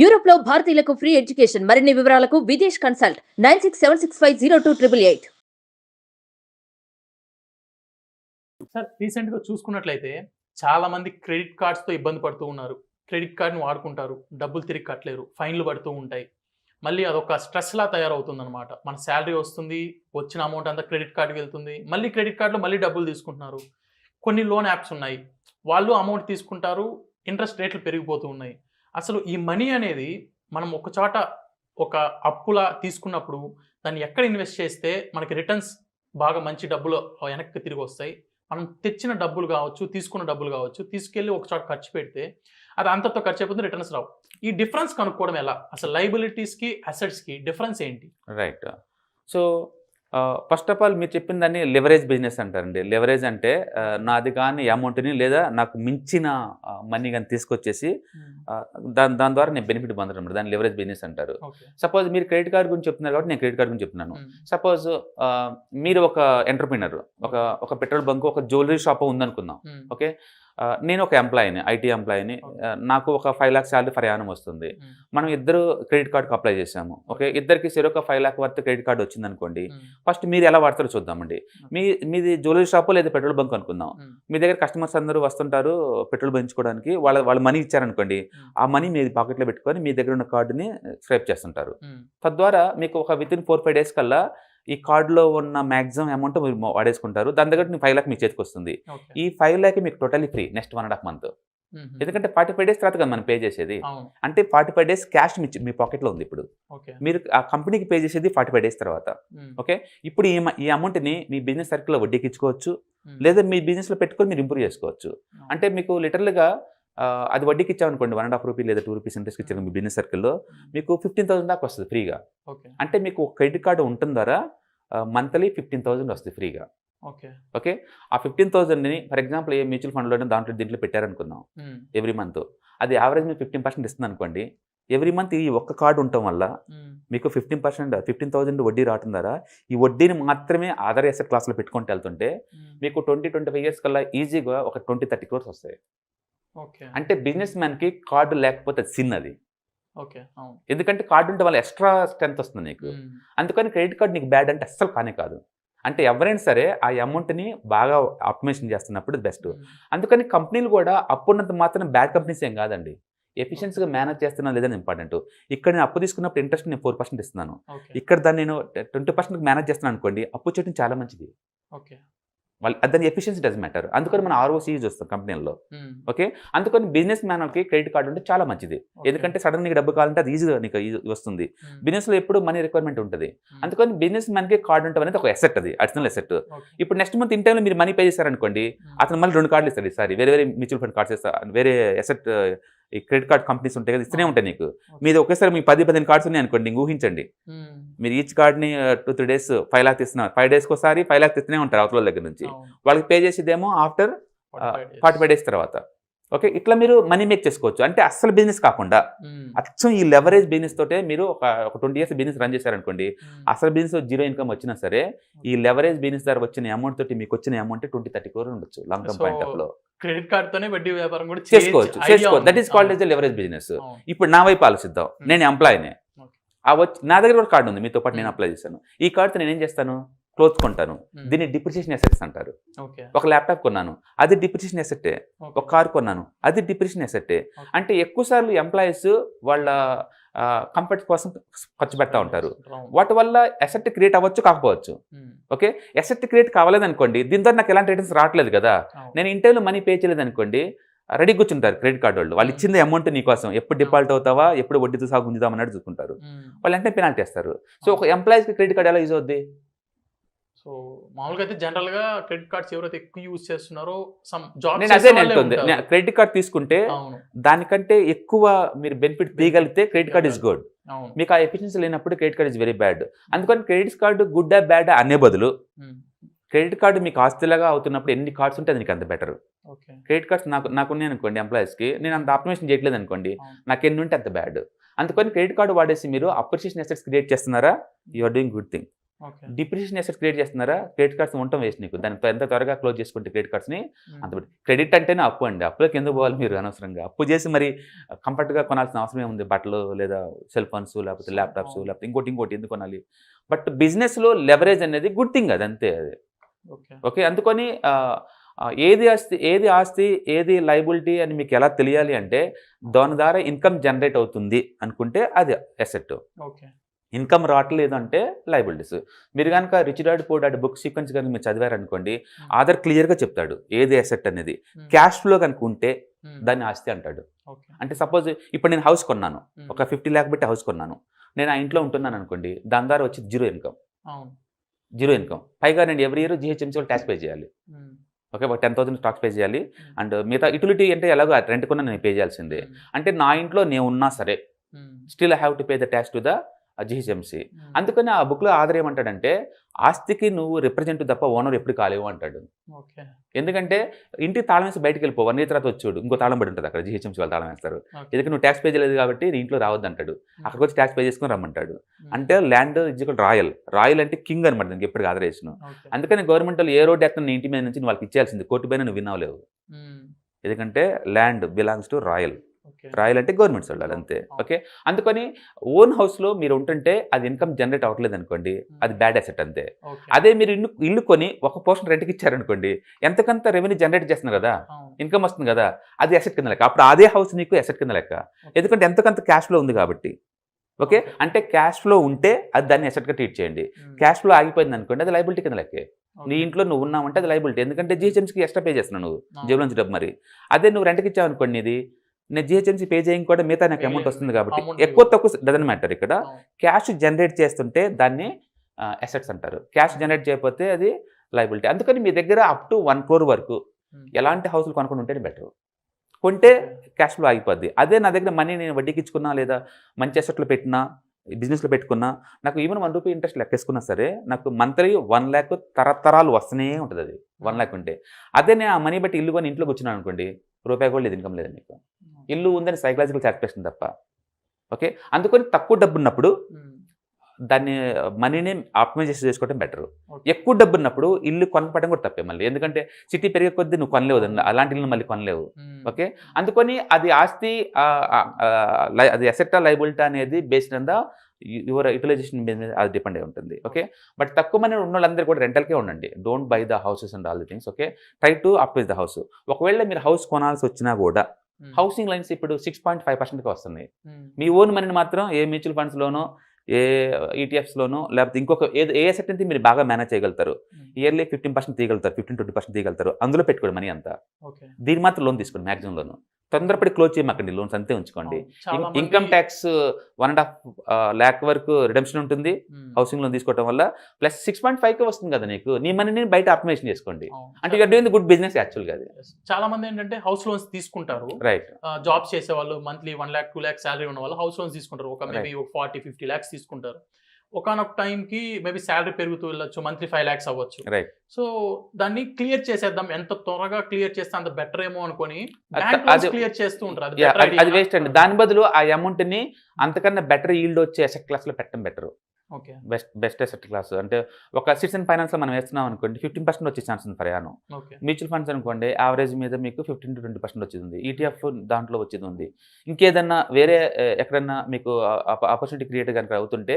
Europe లో భారతీయులకు free education. మరిన్ని వివరాలకు విదేశ్ కన్సల్ట్ 9676502888. సార్ రీసెంట్‌గా చూసుకున్నట్లయితే చాలామంది క్రెడిట్ కార్డ్స్‌తో ఇబ్బంది పడుతూ ఉన్నారు. క్రెడిట్ కార్డ్‌ని వాడుకుంటారు. డబ్బులు తిరిగి కట్టలేరు. ఫైన్‌లు పడుతూ ఉంటాయి. మళ్ళీ అదొక స్ట్రెస్‌లా తయారవుతుందనమాట. మన సాలరీ వస్తుంది. వచ్చిన అమౌంట్ అంతా క్రెడిట్ కార్డ్‌కి వెళ్తుంది. మళ్ళీ క్రెడిట్ కార్డ్‌లో మళ్ళీ డబ్బులు తీసుకుంటున్నారు. కొన్ని లోన్ యాప్స్ ఉన్నాయి. వాళ్ళు అమౌంట్ తీసుకుంటారు. ఇంట్రెస్ట్ రేట్లు పెరిగిపోతూ ఉన్నాయి. అసలు ఈ మనీ అనేది మనం ఒక చోట ఒక అప్పులా తీసుకున్నప్పుడు దాన్ని ఎక్కడ ఇన్వెస్ట్ చేస్తే మనకి రిటర్న్స్ బాగా మంచి డబ్బులు వెనక్కి తిరిగి వస్తాయి. మనం తెచ్చిన డబ్బులు కావచ్చు, తీసుకున్న డబ్బులు కావచ్చు, తీసుకెళ్ళి ఒక చోట ఖర్చు పెడితే అది అంతతో ఖర్చు అయిపోతుంది, రిటర్న్స్ రావు. ఈ డిఫరెన్స్ కనుక్కోవడం ఎలా? అసలు లయబిలిటీస్‌కి, అసెట్స్‌కి డిఫరెన్స్ ఏంటి? Right. So, first of all మీరు చెప్పిన దాన్ని లెవరేజ్ బిజినెస్ అంటారండి. లెవరేజ్ అంటే నాది కాని అమౌంట్‌ని లేదా నాకు మించిన మనీ గాని తీసుకొచ్చేసి దాని ద్వారా నేను బెనిఫిట్ పొందడం అన్నమాట. దాన్ని లెవరేజ్ బిజినెస్ అంటారు. ఓకే. సపోజ్ మీరు క్రెడిట్ కార్డ్ గురించి చెప్తున్నారు కాబట్టి నేను క్రెడిట్ కార్డ్ గురించి చెప్తున్నాను. సపోజ్ మీరు ఒక ఎంటర్‌ప్రెన్యూర్, ఒక పెట్రోల్ బంక్, ఒక జ్యువెలరీ షాప్ ఉందనుకుందాం. ఓకే. నేను ఒక ఎంప్లాయీని, ఐటీ ఎంప్లాయీని. నాకు ఒక 5 lakhs శాలరీ ఫర్ యానం వస్తుంది. మనం ఇద్దరు క్రెడిట్ కార్డ్కి అప్లై చేసాము. ఓకే. ఇద్దరికి ఒక 5 lakh వర్త్ క్రెడిట్ కార్డ్ వచ్చింది అనుకోండి. ఫస్ట్ మీరు ఎలా వాడతారో చూద్దామండి. మీది జ్యువెలరీ షాప్ లేదా పెట్రోల్ బంక్ అనుకుందాం. మీ దగ్గర కస్టమర్స్ అందరూ వస్తుంటారు పెట్రోల్ పెంచుకోవడానికి. వాళ్ళు మనీ ఇచ్చారనుకోండి. ఆ మనీ మీ పాకెట్లో పెట్టుకొని మీ దగ్గర ఉన్న కార్డుని స్వైప్ చేస్తుంటారు. తద్వారా మీకు ఒక వితిన్ 4-5 days కల్లా ఈ కార్డులో ఉన్న మ్యాక్సిమం అమౌంట్ మీరు వాడేసుకుంటారు. దాని దగ్గర 5 lakh మీ చేతికి వస్తుంది. ఈ 5 lakh మీకు టోటలీ ఫ్రీ నెక్స్ట్ 1.5 month. ఎందుకంటే 45 days తర్వాత కదా మనం పే చేసేది. అంటే 45 days క్యాష్ మీ పాకెట్లో ఉంది. ఇప్పుడు మీరు ఆ కంపెనీకి పే చేసేది 45 days తర్వాత. ఓకే. ఇప్పుడు ఈ అమౌంట్ని మీ బిజినెస్ సర్కిల్లో వడ్డీకి ఇచ్చుకోవచ్చు, లేదా మీ బిజినెస్లో పెట్టుకొని మీరు ఇంప్రూవ్ చేసుకోవచ్చు. అంటే మీకు లిటరల్గా అది వడ్డీకి ఇచ్చామనుకోండి, 1.5 రూపీ లేదా 2 rupees ఇంట్రెస్ట్ ఇచ్చారు మీ బిజినెస్ సర్కిల్లో, మీకు 15,000 దాకా వస్తుంది ఫ్రీగా. అంటే మీకు క్రెడిట్ కార్డు ఉంటుంది ద్వారా మంత్లీ 15,000 వస్తుంది ఫ్రీగా. ఓకే. ఆ 15,000ని ఫర్ ఎగ్జాంపుల్ ఏ మ్యూచువల్ ఫండ్లో దీంట్లో పెట్టారనుకుందాం. ఎవ్రీ మంత్ అది యావరేజ్ మీకు 15% ఇస్తుంది అనుకోండి. ఎవ్రీ మంత్ ఈ ఒక్క కార్డు ఉండటం వల్ల మీకు 15,000 వడ్డీ రావటం ద్వారా ఈ వడ్డీని మాత్రమే అదర్ అసెట్ క్లాస్లో పెట్టుకుంటూ వెళ్తుంటే మీకు 20-25 years కల్లా ఈజీగా ఒక 20-30 crores వస్తాయి. అంటే బిజినెస్ మ్యాన్కి కార్డు లేకపోతే సిన్ అది. ఎందుకంటే కార్డు ఉంటే వాళ్ళ ఎక్స్ట్రా స్ట్రెంత్ వస్తుంది నీకు. అందుకని క్రెడిట్ కార్డు నీకు బ్యాడ్ అంటే అస్సలు కానే కాదు. అంటే ఎవరైనా సరే ఆ అమౌంట్ని బాగా ఆప్టిమైజేషన్ చేస్తున్నప్పుడు బెస్ట్. అందుకని కంపెనీలు కూడా అప్పున్నంత మాత్రం బ్యాడ్ కంపెనీస్ ఏం కాదండి. ఎఫిషియన్సీగా మేనేజ్ చేస్తున్నా లేదని ఇంపార్టెంట్. ఇక్కడ నేను అప్పు తీసుకున్నప్పుడు ఇంట్రెస్ట్ నేను 4% ఇస్తున్నాను. ఇక్కడ దాన్ని నేను 20% మేనేజ్ చేస్తున్నాను అనుకోండి, అప్పు చేయడం చాలా మంచిది. దాని ఎఫిషియన్సీ డస్ మ్యాటర్. అందుకని మనం ROCE చూస్తాం కంపెనీల్లో. ఓకే. అందుకని బిజినెస్ మ్యాన్కి క్రెడిట్ కార్డు ఉంటే చాలా మంచిది. ఎందుకంటే సడన్ నీకు డబ్బు కావాలంటే అది ఈజీగా నీకు వస్తుంది. బిజినెస్లో ఎప్పుడు మనీ రిక్వైర్మెంట్ ఉంటుంది. అందుకని బిజినెస్ మ్యాన్కి కార్డు ఉండటం అనేది ఒక ఎసెట్, అది అడిషనల్ ఎసెట్. ఇప్పుడు నెక్స్ట్ మంత్ ఇన్ టైంలో మీరు మనీ పే చేశారనుకోండి, అతను మళ్ళీ 2 కార్డులు ఇస్తాడు. ఈసారి వేరే మ్యూచువల్ ఫండ్ కార్డ్స్ ఇస్తారు, వేరే ఎసెట్ ఈ క్రెడిట్ కార్డ్ కంపెనీస్ ఉంటాయి కదా, ఇస్తూనే ఉంటాయి నీకు. మీది ఒకేసారి మీ 10-15 కార్డ్స్ ఉన్నాయి అనుకోండి, ఊహించండి. మీరు ఈచ్ కార్డ్ని 2-3 days 5 lakh ఇస్తున్నారు. 5 days ఒకసారి 5 lakh ఇస్తూనే ఉంటారు అవతల దగ్గర నుంచి. వాళ్ళకి పే చేసేదేమో ఆఫ్టర్ 45 days తర్వాత. ఓకే. ఇట్లా మీరు మనీ మేక్ చేసుకోవచ్చు. అంటే అస్సలు బిజినెస్ కాకుండా అచ్చం ఈ లెవరేజ్ బిజినెస్ తోటే మీరు ఒక 20 years బిజినెస్ రన్ చేశారనుకోండి, అసలు బిజినెస్ 0 income వచ్చినా సరే ఈ లెవరేజ్ బిజినెస్ ద్వారా వచ్చిన అమౌంట్ తోటి మీకు వచ్చిన అమౌంట్ 20-30 crore ఉండొచ్చు లాంగ్ టర్మ్ పాయింట్ ఆఫ్ లో. క్రెడిట్ కార్డ్ తోనే వడ్డీ వ్యాపారం కూడా చేసుకోవచ్చు. That is called as leverage business. ఇప్పుడు నా వైపు ఆలోచిద్దాం. నేను ఎంప్లాయీనే. నా దగ్గర కూడా కార్డు ఉంది, మీతో పాటు నేను అప్లై చేశాను. ఈ కార్డుతో నేను ఏం చేస్తాను, క్లోత్స్ కొంటాను. దీన్ని డిప్రిసియేషన్ అసెట్స్ అంటారు. ఒక ల్యాప్టాప్ కొన్నాను, అది డిప్రిసియేషన్ అసెట్టే. ఒక కార్ కొన్నాను, అది డిప్రిసియేషన్ అసెట్టే. అంటే ఎక్కువ సార్లు ఎంప్లాయీస్ వాళ్ళ కంఫర్ట్ కోసం ఖర్చు పెడతా ఉంటారు. వాటి వల్ల అసెట్ క్రియేట్ అవ్వచ్చు, కాకపోవచ్చు. ఓకే. అసెట్ క్రియేట్ కావాలేదనుకోండి, దీని ద్వారా నాకు ఎలాంటి రిటర్న్స్ రావట్లేదు కదా, నేను ఇంటర్వ్యూలో మనీ పే చేయలేదు అనుకోండి, రెడీ కూర్చుంటారు క్రెడిట్ కార్డు వాళ్ళు. వాళ్ళు ఇచ్చింది అమౌంట్ నీకోసం, ఎప్పుడు డిఫాల్ట్ అవుతావా, ఎప్పుడు వడ్డీతో సాగు గుంజుదాం అన్నట్టు చూసుకుంటారు. వాళ్ళు అంటే పెనాల్టీ వేస్తారు. సో ఒక ఎంప్లాయీస్కి క్రెడిట్ కార్డు ఎలా యూజ్ అవుద్ది? సో మామూలుగా అయితే జనరల్ గా క్రెడిట్ కార్డ్స్ ఎవరైతే ఎక్కువ యూజ్ చేస్తున్నారో నేను అదే అంటుంది, క్రెడిట్ కార్డ్ తీసుకుంటే దానికంటే ఎక్కువ మీరు బెనిఫిట్ తీయగలిగితే క్రెడిట్ కార్డ్ ఇస్ గుడ్. మీకు ఆ ఎఫిషియన్సీ లేనప్పుడు credit card is very bad. అందుకని క్రెడిట్ కార్డు గుడ్ బ్యాడ్ అనే బదులు క్రెడిట్ కార్డు మీకు ఆస్తిలాగా అవుతున్నప్పుడు ఎన్ని కార్డ్స్ ఉంటే అది నీకు అంత బెటర్. క్రెడిట్ కార్డ్స్ నాకున్నాయి అనుకోండి, ఎంప్లాయీస్కి నేను అంత ఆప్టిమైజేషన్ చేయట్లేదు అనుకోండి, నాకు ఎన్ని ఉంటే అంత బ్యాడ్. అందుకని క్రెడిట్ కార్డు వాడేసి మీరు అప్రిషియేషన్ అసెట్స్ క్రియేట్ చేస్తున్నారా, you are doing good thing. Okay. Depreciation asset create చేస్తున్నారా, క్రెడిట్ కార్డ్స్ ఉండటం వేస్ట్ నీకు. దాన్ని ఎంత త్వరగా క్లోజ్ చేసుకుంటే క్రెడిట్ కార్డ్స్ని అంత క్రెడిట్ అంటేనే అప్పు అండి. అప్పులోకి ఎందుకు పోవాలి మీరు అనవసరంగా? అప్పు చేసి మరి కంఫర్ట్గా కొనాల్సిన అవసరం ఏముంది? బట్టలు లేదా సెల్ ఫోన్స్ లేకపోతే ల్యాప్టాప్స్ లేకపోతే ఇంకోటి ఎందుకు కొనాలి? బట్ బిజినెస్లో లెవరేజ్ అనేది గుడ్ థింగ్, అది అంతే. అది ఓకే. అందుకని ఏది ఆస్తి ఏది లయబిలిటీ అని మీకు ఎలా తెలియాలి అంటే దాని ద్వారా ఇన్కమ్ జనరేట్ అవుతుంది అనుకుంటే అది అసెట్. ఇన్కమ్ రావట్లేదు అంటే లయబిలిటీస్. మీరు కనుక rich dad poor dad book sequence కనుక మీరు చదివారనుకోండి, ఆధార్ క్లియర్గా చెప్తాడు ఏది అసెట్ అనేది. క్యాష్ ఫ్లో కనుక ఉంటే దాన్ని ఆస్తి అంటాడు. అంటే సపోజ్ ఇప్పుడు నేను హౌస్ కొన్నాను, ఒక 50 lakh పెట్టి హౌస్ కొన్నాను, నేను ఆ ఇంట్లో ఉంటున్నాను అనుకోండి, దాని ద్వారా వచ్చి జీరో ఇన్కమ్. పైగా నేను ఎవ్రీ ఇయర్ GHMC వాళ్ళు ట్యాక్స్ పే చేయాలి. ఓకే, ఒక 10,000 ట్యాక్స్ పే చేయాలి. అండ్ మిగతా యూటిలిటీ అంటే ఎలాగో రెంట్ కొన్నా నేను పే చేయాల్సిందే. అంటే నా ఇంట్లో నేను ఉన్నా సరే still I have to pay the tax to the GHMC. అందుకని ఆ బుక్లో ఆధార్ ఏమంటాడంటే ఆస్తికి నువ్వు రిప్రజెంట్ తప్ప ఓనర్ ఎప్పుడు కాలేవు అంటాడు. ఎందుకంటే ఇంటి తాళం వేసి బయటకు వెళ్ళిపో, 1 year తర్వాత వచ్చాడు ఇంకో తాళం పడి ఉంటుంది అక్కడ, GHMC వాళ్ళు తాళం వేస్తారు. ఎందుకంటే నువ్వు ట్యాక్స్ పే చేయలేదు కాబట్టి నీ ఇంట్లో రావద్దు అంటాడు. అక్కడికి వచ్చి ట్యాక్స్ పే చేసుకుని రమ్మంటాడు. అంటే ల్యాండ్ ఈజ్ రాయల్ అంటే కింగ్ అనమాట, దానికి ఎప్పుడు ఆధారేషన్. అందుకని గవర్నమెంట్ వాళ్ళు ఏ రోడ్ ఎక్కడ నీ ఇంటి మీద నుంచి నువ్వు వాళ్ళకి ఇచ్చేయాల్సింది, కోర్టు పైన నువ్వు విన్నావులేవు. ఎందుకంటే ల్యాండ్ బిలాంగ్స్ టు రాయల్ అంటే గవర్నమెంట్ వాళ్ళు అంతే. ఓకే, అందుకని ఓన్ హౌస్లో మీరు ఉంటుంటే అది ఇన్కమ్ జనరేట్ అవ్వట్లేదు అనుకోండి, అది బ్యాడ్ అసెట్ అంతే. అదే మీరు ఇల్లు కొని ఒక పోర్షన్ రెంట్కి ఇచ్చారనుకోండి, ఎంతకంత రెవెన్యూ జనరేట్ చేస్తున్నారు కదా, ఇన్కమ్ వస్తుంది కదా, అది అసెట్ కింద లెక్క. అప్పుడు అదే హౌస్ నీకు అసెట్ కింద లెక్క, ఎందుకంటే ఎంతకంత క్యాష్ ఫ్లో ఉంది కాబట్టి. ఓకే, అంటే క్యాష్ ఫ్లో ఉంటే అది దాన్ని అసెట్గా ట్రీట్ చేయండి. క్యాష్ ఫ్లో ఆగిపోయింది అనుకోండి, అది లయబిలిటీ కింద లెక్కే. నీ ఇంట్లో నువ్వు ఉన్నావంటే అది లయబిలిటీ, ఎందుకంటే GHMCకి ఎక్స్ట్రా పే చేస్తున్నావు నువ్వు జేబులో నుంచి డబ్బు. మరి అదే నువ్వు రెంట్కి ఇచ్చావు అనుకోండి, ఇది నేను GHMC పే చేయడం కూడా మిగతా నాకు అమౌంట్ వస్తుంది కాబట్టి ఎక్కువ తక్కువ డజన్ మ్యాటర్. ఇక్కడ క్యాష్ జనరేట్ చేస్తుంటే దాన్ని అసెట్స్ అంటారు, క్యాష్ జనరేట్ చేయకపోతే అది లయబిలిటీ. అందుకని మీ దగ్గర అప్ టు 1 crore వరకు ఎలాంటి హౌస్లు కొనుక్కొని ఉంటేనే బెటర్. కొంటే క్యాష్ ఫ్లో ఆగిపోద్ది. అదే నా దగ్గర మనీ నేను వడ్డీకి ఇచ్చుకున్నా లేదా మంచి అసెట్లో పెట్టినా బిజినెస్లో పెట్టుకున్నా, నాకు ఈవెన్ ₹1 ఇంట్రెస్ట్ లెక్కేసుకున్నా సరే నాకు మంత్లీ 1 lakh తరతరాలు వస్తూనే ఉంటుంది. అది 1 lakh ఉంటే. అదే నేను ఆ మనీ బట్టి ఇల్లు కొని ఇంట్లో కూర్చున్నాను అనుకోండి, రూపాయి కూడా లేదు, ఇన్కమ్ లేదు నీకు. ఇల్లు ఉందని సైకలాజికల్ సాటిస్ఫాక్షన్ తప్ప. ఓకే, అందుకని తక్కువ డబ్బు ఉన్నప్పుడు దాన్ని మనీని ఆప్టిమైజేషన్ చేసుకోవడం బెటర్. ఎక్కువ డబ్బు ఉన్నప్పుడు ఇల్లు కొనపడం కూడా తప్పే మళ్ళీ, ఎందుకంటే సిటీ పెరిగే కొద్దీ నువ్వు కొనలేవు, అలాంటి ఇల్లు మళ్ళీ కొనలేవు. ఓకే, అందుకని అది ఆస్తి అది అసెట్ లయబిలిటీ అనేది based on the your utilization మీద అది డిపెండ్ అయి ఉంటుంది. ఓకే, బట్ తక్కువ మంది ఉన్న వాళ్ళందరూ కూడా రెంటల్కే ఉండండి. Don't by the houses and all the things. Okay, try to appraise the house. ఒకవేళ మీరు హౌస్ కొనాల్సి వచ్చినా కూడా హౌసింగ్ లైన్స్ ఇప్పుడు 6.5%కి వస్తుంది. మీ ఓన్ మనీని మాత్రం ఏ మ్యూచువల్ ఫండ్స్లోనో ఏ ETFsలోనో లేకపోతే ఇంకొక ఏ అసెట్ అయితే మీరు బాగా మేనేజ్ చేయగలుగుతారు, ఇయర్లీ 15% తీయగలుగుతారు, 15-20% తీయగలుగుతారు, అందులో పెట్టుకోండి మనీ అంతా. దీని మాత్రం లోన్ తీసుకోండి, మ్యాక్సిమం లోను. తొందరపడి క్లోజ్ చేయమాకండి, లోన్స్ అంతే ఉంచుకోండి. ఇన్కమ్ ట్యాక్స్ 1.5 lakh వరకు రిడెంప్షన్ ఉంటుంది హౌసింగ్ లోన్ తీసుకోవడం వల్ల. ప్లస్ 6.5కి వస్తుంది కదా నీకు, నీ మనీని బయట ఆప్టిమైజేషన్ చేసుకోండి. అంటే you're doing the good business యాక్చువల్గా. అది చాలా మంది ఏంటంటే హౌస్ లోన్స్ తీసుకుంటారు, రైట్. జాబ్స్ చేసే వాళ్ళు మంత్లీ 1 lakh 2 lakh శాలరీ ఉన్న వాళ్ళు హౌస్ లోన్స్ తీసుకుంటారు. ఒక మేబీ 40-50 lakhs తీసుకుంటారు. ఒకనొక టైంకి మేబీ శాలరీ పెరుగుతూ వెళ్ళొచ్చు, మంత్లీ 5 lakhs అవ్వచ్చు. రైట్. సో దాన్ని క్లియర్ చేసేద్దాం, ఎంత త్వరగా క్లియర్ చేస్తే అంత బెటర్ ఏమో అనుకుని క్లియర్ చేస్తూ ఉంటారు. అది వేస్ట్ అండి. దాని బదులు ఆ అమౌంట్ ని అంతకన్నా బెటర్ ఈల్డ్ వచ్చే అసెట్ క్లాస్ లో పెట్టడం better. Okay, best asset class అంటే ఒక సిటిజన్ ఫైనాన్స్ లో మనం వేస్తున్నాం అనుకోండి, 15% వచ్చే ఛాన్స్ ఉంది ప్రయాణం. మ్యూచువల్ ఫండ్స్ అనుకోండి, యావరేజ్ మీద మీకు 15-20% వచ్చింది. ETF దాంట్లో వచ్చేది ఉంది. ఇంకేదన్నా వేరే ఎక్కడన్నా మీకు ఆపర్చునిటీ క్రియేట్ కనుక అవుతుంటే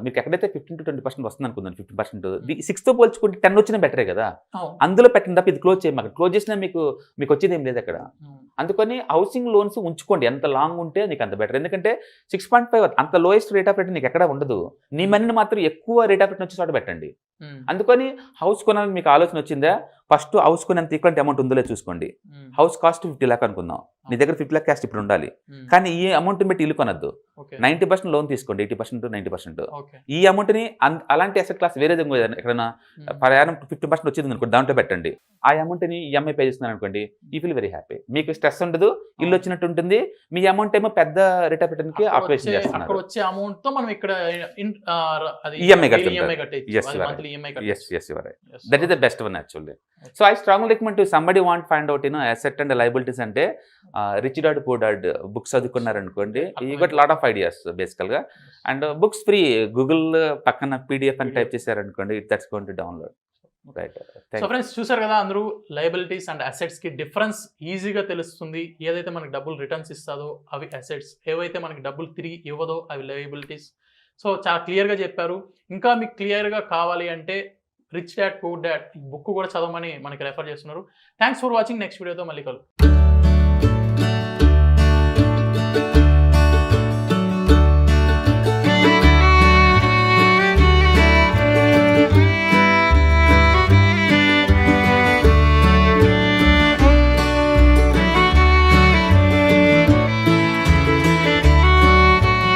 మీకు ఎక్కడైతే 15-20% వస్తుంది అనుకుందాం, 50%, 6తో పోల్చుకుంటే 10 వచ్చినా బెటరే కదా. అందులో పెట్టిన తప్ప ఇది క్లోజ్ చేయమాక. క్లోజ్ చేసినా మీకు వచ్చేది ఏం లేదు అక్కడ. అందుకని హౌసింగ్ లోన్స్ ఉంచుకోండి, ఎంత లాంగ్ ఉంటే నీకు అంత బెటర్. ఎందుకంటే 6.5 అంత లోయెస్ట్ రేట్ ఆఫ్ రిటర్న్ నీకు ఎక్కడ ఉండదు. నీ మనీని మాత్రం ఎక్కువ రేట్ ఆఫ్ రిటర్న్ వచ్చే చోట పెట్టండి. అందుకని హౌస్ కొనాలని మీకు ఆలోచన వచ్చిందా, ఫస్ట్ హౌస్ కొనేంత ఈక్వల్ అమౌంట్ ఉందో చూసుకోండి. హౌస్ కాస్ట్ 50 lakh అనుకుందాం, నీ దగ్గర 50 lakh క్యాష్ ఇప్పుడు ఉండాలి. కానీ ఈ అమౌంట్ పెట్టి ఇల్లు కొనద్దు. 90% లోన్ తీసుకోండి, 80%-90%. ఈ అమౌంట్ ని అలాంటి అసెట్ క్లాస్ వేరే ఎక్కడైనా ప్రయాణం 50% వచ్చింది అనుకోండి, దాంట్లో పెట్టండి. ఆ అమౌంట్ ని EMI పే చేస్తున్నారు అనుకోండి, యూ ఫీల్ వెరీ హ్యాపీ. మీకు స్ట్రెస్ ఉండదు, ఇల్లు వచ్చినట్టు ఉంటుంది. మీ అమౌంట్ ఏమో పెద్ద రేట్ ఆఫ్ రిటర్న్ కి ఆపరేషన్ చేస్తున్నారు. వచ్చే అమౌంట్ తో మనం ఇక్కడ EMI కట్టేది. మళ్ళీ EMI yes yes you are right. That is the best one actually. So I strongly recommend to somebody want find out asset and liabilities అంటే rich dad poor dad books చదువుకున్నారనుకోండి you got lot of ideas బేసికల్ గా and books free Google పక్కన PDF అని type చేశారనుకోండి that's going to download right. So friends చూసారు కదా అందరూ లయబిలిటీస్ అండ్ అసెట్స్ కి డిఫరెన్స్ ఈజీగా తెలుస్తుంది. ఏదైతే మనకి డబ్బులు రిటర్న్స్ ఇస్తుందో అవి అసెట్స్, ఏవైతే మనకి డబ్బులు తిరిగి ఇవ్వదో అవి లయబిలిటీస్. సో చాలా క్లియర్గా చెప్పారు. ఇంకా మీకు క్లియర్గా కావాలి అంటే రిచ్ డాడ్ పూర్ డాడ్ ఈ బుక్ కూడా చదవమని మనకి రెఫర్ చేస్తున్నారు. Thanks for watching. నెక్స్ట్ వీడియోతో మళ్ళీ కలుద్దాం.